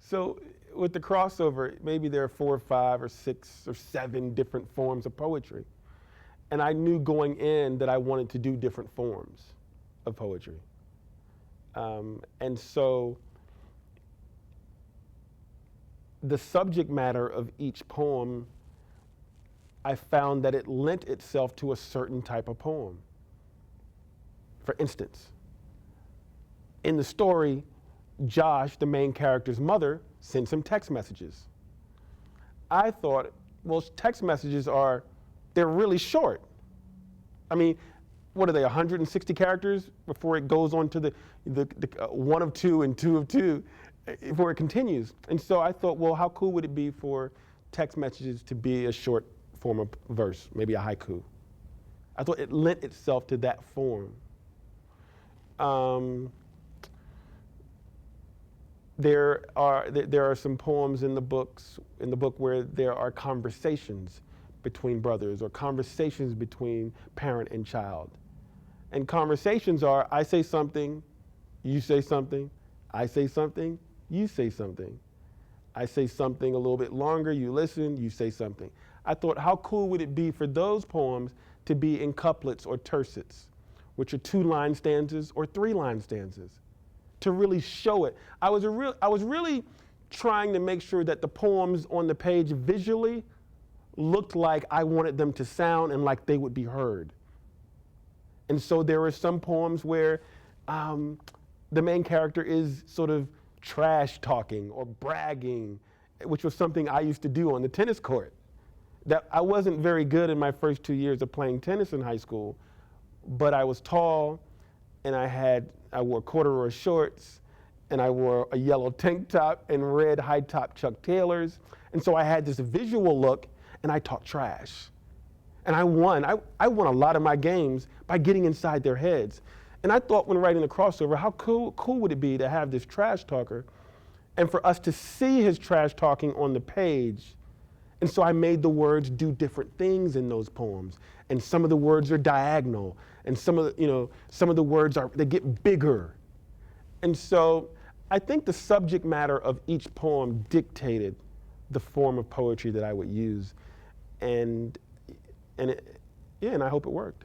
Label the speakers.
Speaker 1: So with the crossover, maybe there are 4 or 5 or 6 or 7 different forms of poetry. And I knew going in that I wanted to do different forms of poetry. And so the subject matter of each poem, I found that it lent itself to a certain type of poem. For instance, in the story, Josh, the main character's mother, sends him text messages. I thought, well, text messages they're really short. I mean, what are they, 160 characters before it goes on to the 1 of 2 and 2 of 2, before it continues. And so I thought, well, how cool would it be for text messages to be a short form of verse, maybe a haiku? I thought it lent itself to that form. There are some poems in the book where there are conversations between brothers or conversations between parent and child. And conversations are, I say something, you say something, I say something, you say something. I say something a little bit longer, you listen, you say something. I thought, how cool would it be for those poems to be in couplets or tercets, which are 2-line stanzas or 3-line stanzas, to really show it. I was really trying to make sure that the poems on the page visually looked like I wanted them to sound and like they would be heard. And so there were some poems where the main character is sort of trash talking or bragging, which was something I used to do on the tennis court. That I wasn't very good in my first 2 years of playing tennis in high school, but I was tall and I wore corduroy shorts and I wore a yellow tank top and red high top Chuck Taylors. And so I had this visual look and I talked trash. And I won. I won a lot of my games by getting inside their heads. And I thought when writing the crossover, how cool would it be to have this trash talker and for us to see his trash talking on the page. And so I made the words do different things in those poems. And some of the words are diagonal. And some of the words they get bigger. And so I think the subject matter of each poem dictated the form of poetry that I would use. And I hope it worked.